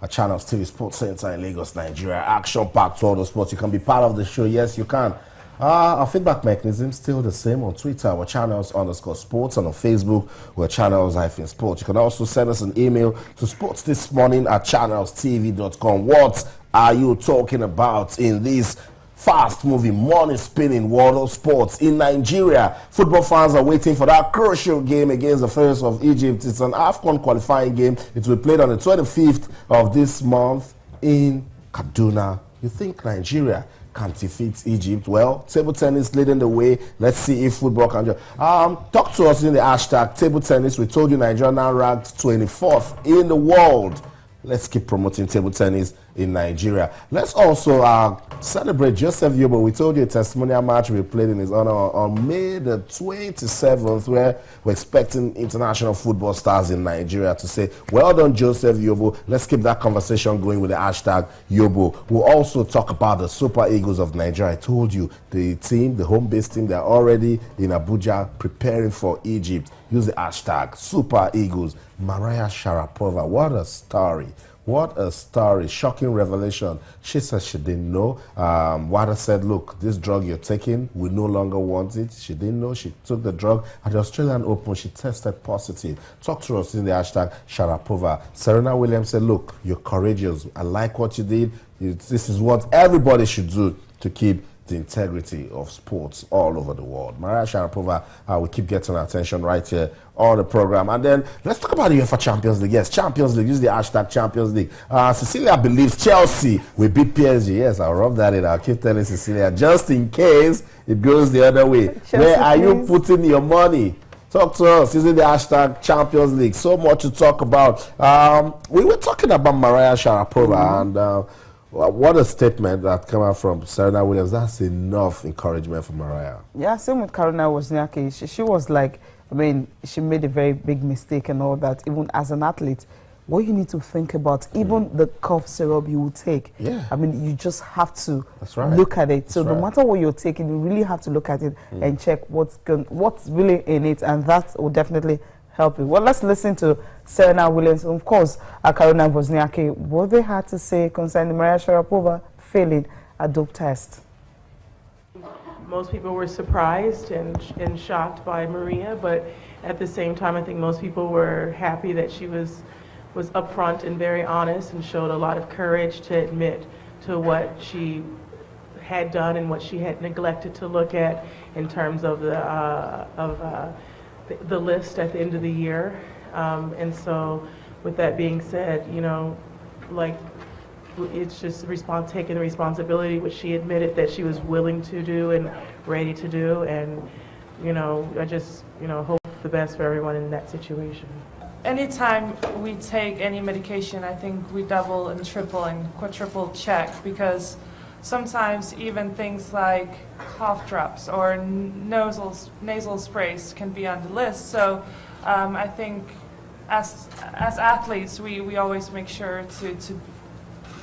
at Channels TV Sports Center in Lagos, Nigeria. Action-packed world of sports. You can be part of the show. Yes, you can. Our feedback mechanism is still the same on Twitter. We're channels_sports, and on Facebook, we're channels-sports. You can also send us an email to sportsthismorning@channelstv.com. What are you talking about in this fast-moving, money-spinning world of sports? In Nigeria, football fans are waiting for that crucial game against the Pharaohs of Egypt. It's an AFCON qualifying game. It will be played on the 25th of this month in Kaduna. You think Nigeria can defeat Egypt? Well, table tennis leading the way. Let's see if football can do. Talk to us in the hashtag table tennis. We told you Nigeria now ranked 24th in the world. Let's keep promoting table tennis in Nigeria. Let's also celebrate Joseph Yobo. We told you a testimonial match we played in his honor on May the 27th, where we're expecting international football stars in Nigeria to say, well done, Joseph Yobo. Let's keep that conversation going with the hashtag Yobo. We'll also talk about the Super Eagles of Nigeria. I told you, the team, the home-based team, they're already in Abuja preparing for Egypt. Use the hashtag Super Eagles. Mariah Sharapova, what a story. What a story. Shocking revelation. She said she didn't know. Wada said, look, this drug you're taking, we no longer want it. She didn't know. She took the drug. At the Australian Open, she tested positive. Talk to us in the hashtag Sharapova. Serena Williams said, look, you're courageous. I like what you did. This is what everybody should do to keep the integrity of sports all over the world. Mariah Sharapova will keep getting our attention right here on the program. And then let's talk about the UEFA Champions League. Yes, Champions League. Use the hashtag Champions League. Cecilia believes Chelsea will beat PSG. Yes, I'll rub that in. I'll keep telling Cecilia, just in case it goes the other way. Chelsea, where are you putting your money? Talk to us using the hashtag Champions League. So much to talk about. We were talking about Mariah Sharapova and what a statement that came out from Serena Williams. That's enough encouragement for Mariah. Yeah, same with Karina Wozniacki. She was like, I mean, she made a very big mistake and all that. Even as an athlete, what you need to think about, even the cough syrup you will take. Yeah. I mean, you just have to look at it. So no matter what you're taking, you really have to look at it and check what's really in it, and that will definitely help you. Well, let's listen to Serena Williams and, of course, Karina Wozniacki, what they had to say concerning Mariah Sharapova failing a dope test. Most people were surprised and shocked by Maria, but at the same time, I think most people were happy that she was upfront and very honest and showed a lot of courage to admit to what she had done and what she had neglected to look at in terms of the list at the end of the year. And so with that being said, you know, like, it's just taking the responsibility, which she admitted that she was willing to do and ready to do. And, you know, I just, you know, hope the best for everyone in that situation. Anytime we take any medication, I think we double and triple and quadruple check, because sometimes even things like cough drops or nasal sprays can be on the list. So I think as athletes, we always make sure to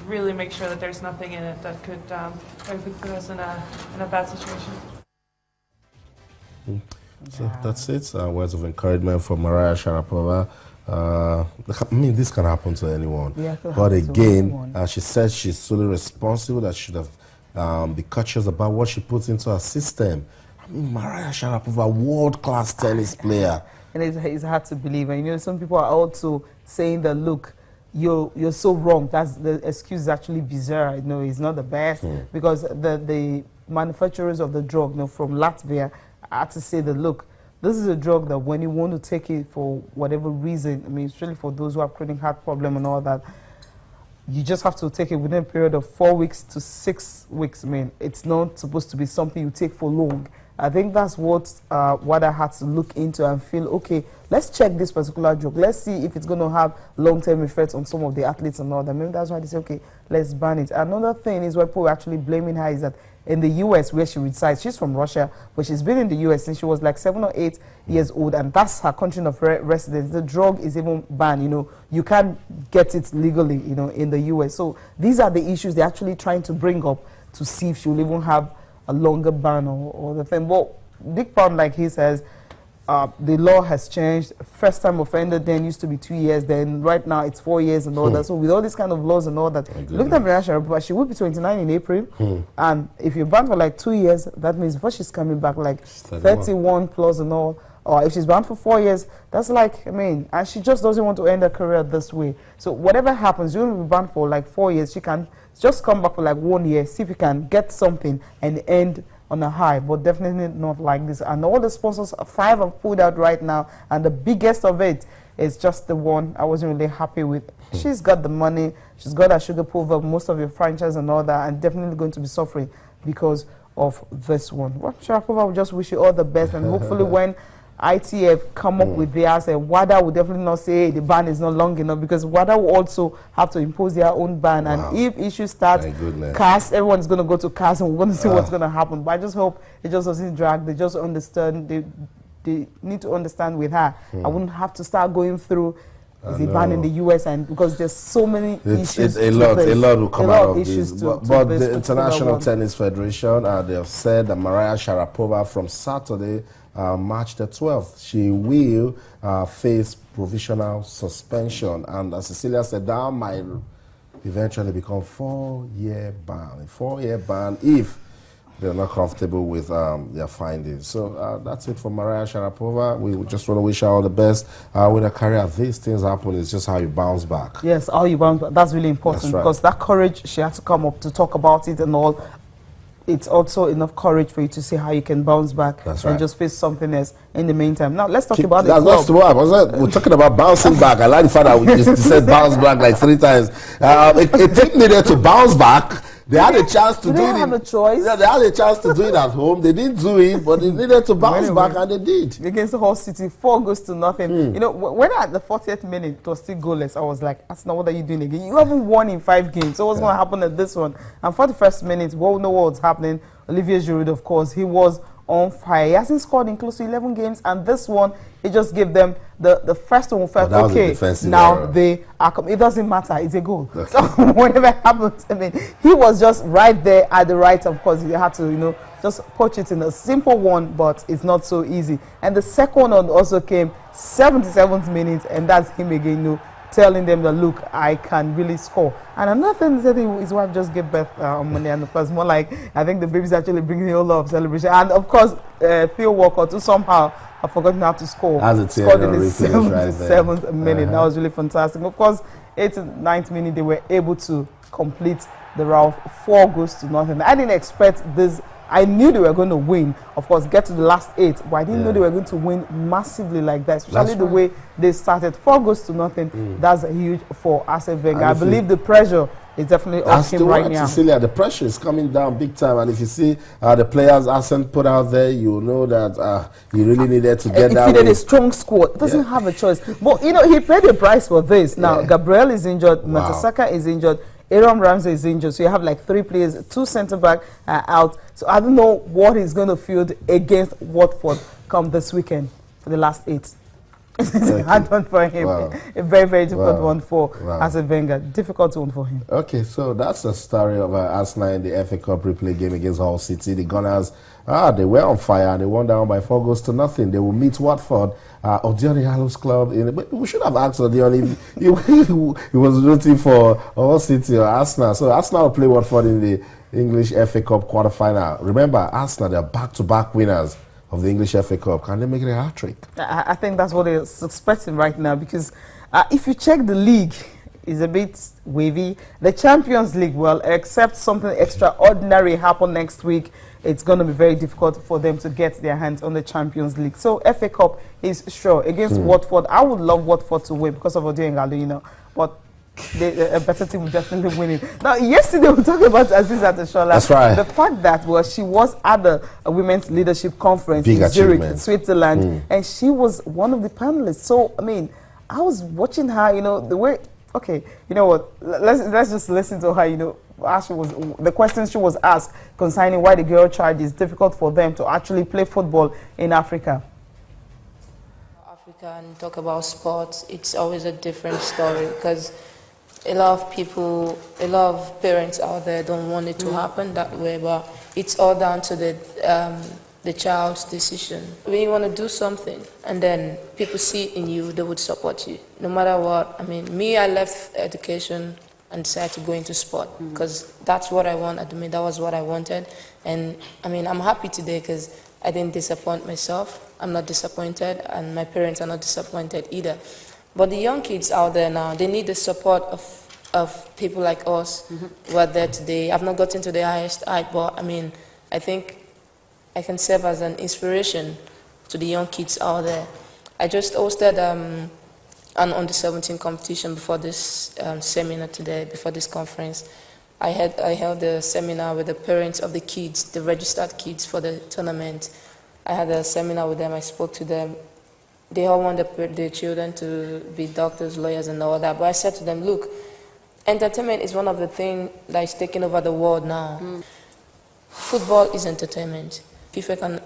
really make sure that there's nothing in it that could put us in a bad situation. So that's it. Words of encouragement for Mariah Sharapova. I mean, this can happen to anyone. Yeah, but again, she says she's solely responsible, that she should have be cautious about what she puts into her system. I mean, Mariah Sharapova, world-class tennis player. And it's hard to believe. And, you know, some people are also saying that, look, you're so wrong. That's the excuse is actually bizarre. You know, it's not the best because the manufacturers of the drug, you know, from Latvia, had to say that, look, this is a drug that when you want to take it for whatever reason, I mean, especially for those who have chronic heart problem and all that, you just have to take it within a period of 4 weeks to 6 weeks. I mean, it's not supposed to be something you take for long. I think that's what I had to look into and feel, okay, let's check this particular drug. Let's see if it's going to have long-term effects on some of the athletes and all that. Maybe that's why they say, okay, let's ban it. Another thing is why people are actually blaming her is that in the U.S. where she resides, she's from Russia, but she's been in the U.S. since she was like 7 or 8 years old, and that's her country of residence. The drug is even banned, you know. You can't get it legally, you know, in the U.S. So these are the issues they're actually trying to bring up to see if she will even have a longer ban or the thing. But Dick Pound, like he says, the law has changed. First time offender then used to be 2 years, then right now it's 4 years and all that. So with all these kind of laws and all that, look at Maria Sharapova, she will be 29 in April. And if you're banned for like 2 years, that means before she's coming back like 31 plus and all. Or if she's banned for 4 years, that's like, I mean, and she just doesn't want to end her career this way. So whatever happens, you'll be banned for like 4 years. She can just come back for like 1 year, see if you can get something and end on a high, but definitely not like this. And all the sponsors, 5 have pulled out right now, and the biggest of it is just the one I wasn't really happy with. She's got the money, she's got a sugar pulver, most of your franchise and all that, and definitely going to be suffering because of this one. Well, Sharapova, we just wish you all the best, and hopefully when ITF come up with theirs, WADA will definitely not say, hey, the ban is not long enough, because WADA will also have to impose their own ban. And if issues start, CAS, everyone's going to go to CAS, and we're going to see what's going to happen. But I just hope it just doesn't drag. They just understand. They need to understand with her. I wouldn't have to start going through the ban in the US, and because there's so many issues. A lot will come out of this. But the International Tennis Tennis Federation, they have said that Maria Sharapova from Saturday, March the 12th, she will face provisional suspension. And as Cecilia said, that might eventually become 4-year ban. A 4-year ban if they're not comfortable with their findings. So that's it for Maria Sharapova. We just want to wish her all the best with her career. These things happen. It's just how you bounce back. Yes, how you bounce back. That's really important. That's right. Because that courage, she had to come up to talk about it and all. It's also enough courage for you to see how you can bounce back and just face something else in the meantime. Now, let's talk about the club. We're talking about bouncing back. I like the fact that we just said bounce back like 3 times. A team needed to bounce back. They had a chance to do it. They have a choice. Yeah, they had a chance to do it at home. They didn't do it, but they needed to bounce back, and they did. Against Hull City, 4-0. You know, when at the 40th minute, it was still goalless, I was like, that's not what are you doing again? You haven't won in 5 games. So what's going to happen at this one? And 41st minute, we all know what was happening. Olivier Giroud, of course, he was on fire. He hasn't scored in close to 11 games, and this one, he just gave them the first one. Felt okay, now they are. It doesn't matter. It's a goal. So whatever happens, I mean, he was just right there at the right. Of course, you had to, you know, just poach it in a simple one, but it's not so easy. And the second one also came 77th minute, and that's him again, you know, telling them that, look, I can really score. And another thing is that his wife just gave birth on Monday, and of course, more like, I think the baby's actually bringing a lot of celebration. And of course, Theo Walcott, who somehow have forgotten how to score, scored in the 77th minute. That was really fantastic. Of course, 89th minute, they were able to complete the route, 4-0. I didn't expect this. I knew they were going to win, of course, get to the last 8, but I didn't know they were going to win massively like that, especially the way they started. 4-0. That's huge for Arsene Wenger. I believe the pressure is definitely off him right now. Cecilia, the pressure is coming down big time, and if you see the players Arsene put out there, you know that he really needed to get that. He needed a strong squad. Doesn't have a choice. But, you know, he paid the price for this. Now, Gabriel is injured, Mertesacker is injured, Aaron Ramsey is injured, so you have like 3 players, 2 centre-back out. So I don't know what he's going to field against Watford come this weekend for the last 8. It's a hard one for him. A very, very difficult one for Arsene Wenger. Difficult one for him. Okay, so that's the story of Arsenal in the FA Cup replay game against Hull City. The Gunners, they were on fire. They won down by 4-0. They will meet Watford. Odion Ighalo's club. We should have asked Odion if he was rooting for Hull City or Arsenal. So Arsenal will play Watford in the English FA Cup quarterfinal. Remember, Arsenal, they're back-to-back winners of the English FA Cup. Can they make it a hat-trick? I think that's what they're expecting right now, because if you check the league, it's a bit wavy. The Champions League, well, except something extraordinary happen next week, it's going to be very difficult for them to get their hands on the Champions League. So FA Cup is sure. Against Watford, I would love Watford to win because of Odion Ighalo, you know, but a better team will definitely win it. Now, yesterday we were talking about Aziza Teshola. That's right. The fact that she was at the Women's Leadership Conference in Zurich, in Switzerland, and she was one of the panelists. So, I mean, I was watching her, you know, the way, okay, you know what, let's just listen to her, you know, the questions she was asked concerning why the girl child is difficult for them to actually play football in Africa. Africa and talk about sports, it's always a different story, because a lot of people, a lot of parents out there don't want it to happen that way, but it's all down to the the child's decision. When you want to do something and then people see it in you, they would support you. No matter what. I mean, me, I left education and decided to go into sport because that's what I want. I mean, that was what I wanted. And I mean, I'm happy today because I didn't disappoint myself. I'm not disappointed, and my parents are not disappointed either. But the young kids out there now, they need the support of people like us who are there today. I've not gotten to the highest height, but I mean, I think I can serve as an inspiration to the young kids out there. I just hosted an under-17 competition before this seminar today, before this conference. I held a seminar with the parents of the kids, the registered kids for the tournament. I had a seminar with them, I spoke to them. They all want their children to be doctors, lawyers, and all that. But I said to them, look, entertainment is one of the things that is taking over the world now. Football is entertainment. FIFA can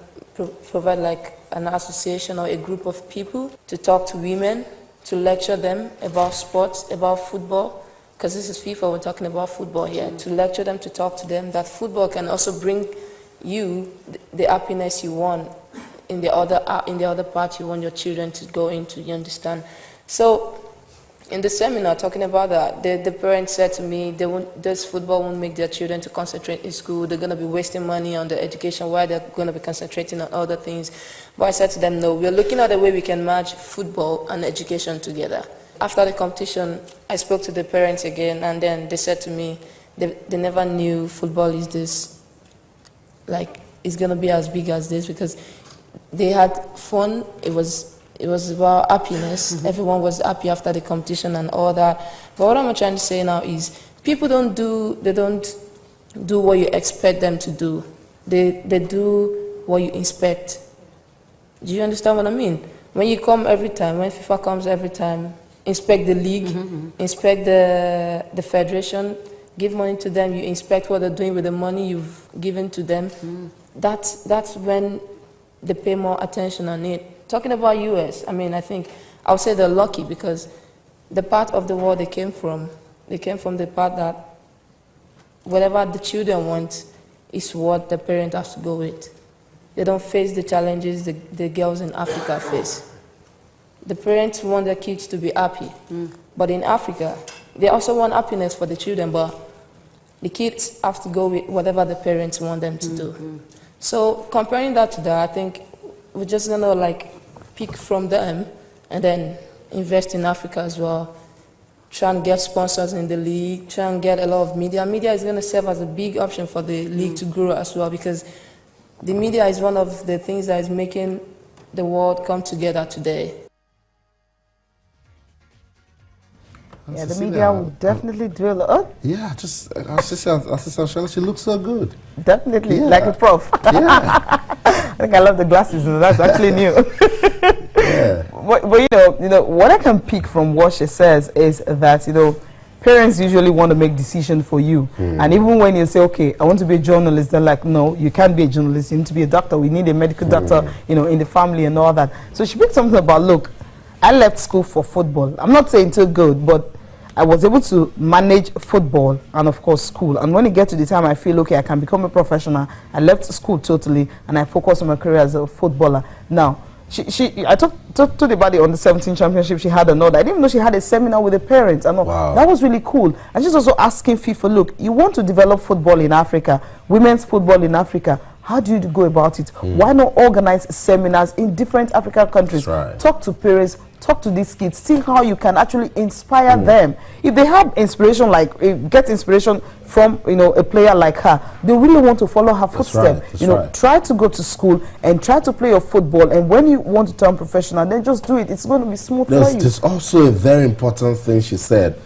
provide like an association or a group of people to talk to women, to lecture them about sports, about football, because this is FIFA, we're talking about football here, to lecture them, to talk to them, that football can also bring you the happiness you want in the other part you want your children to go into, you understand? So in the seminar, talking about that, the parents said to me, this football won't make their children to concentrate in school. They're going to be wasting money on the education while they're going to be concentrating on other things. But I said to them, no, we're looking at the way we can match football and education together. After the competition, I spoke to the parents again, and then they said to me, they never knew football is this, like, it's going to be as big as this, because they had fun. It was about happiness. Everyone was happy after the competition and all that. But what I'm trying to say now is people don't do what you expect them to do. They do what you expect. Do you understand what I mean? When you come every time, when FIFA comes every time, inspect the league, inspect the federation, give money to them, you inspect what they're doing with the money you've given to them. That's when they pay more attention on it. Talking about US, I mean, I think I would say they're lucky because the part of the world they came from the part that whatever the children want is what the parent has to go with. They don't face the challenges the girls in Africa face. The parents want their kids to be happy, but in Africa, they also want happiness for the children, but the kids have to go with whatever the parents want them to do. So comparing that to that, I think we're just gonna like pick from them and then invest in Africa as well. Try and get sponsors in the league, try and get a lot of media. Media is gonna serve as a big option for the league to grow as well, because the media is one of the things that is making the world come together today. Yeah, the media will definitely do a lot. Yeah, Assistant Charlotte, she looks so good. Definitely, Yeah. like a prof. Yeah. I think I love the glasses, and that's actually new. Yeah. But you know, what I can pick from what she says is that, parents usually want to make decisions for you. And even when you say, okay, I want to be a journalist, they're like, no, you can't be a journalist, you need to be a doctor. We need a medical doctor, in the family and all that. So she picked something about, look, I left school for football. I'm not saying too good, but I was able to manage football and, of course, school. And when it gets to the time I feel, okay, I can become a professional, I left school totally, and I focused on my career as a footballer. Now, I talked about it on the 17 championship. She had another. I didn't even know she had a seminar with the parents. I know. Wow. That was really cool. And she's also asking FIFA, look, you want to develop football in Africa, women's football in Africa. How do you go about it? Why not organize seminars in different African countries? That's right. Talk to parents, talk to these kids, see how you can actually inspire them. If they have inspiration, get inspiration from a player like her, they really want to follow her footsteps. Right. Try to go to school and try to play your football, and when you want to turn professional, then just do it. It's going to be smooth for you. There's also a very important thing she said.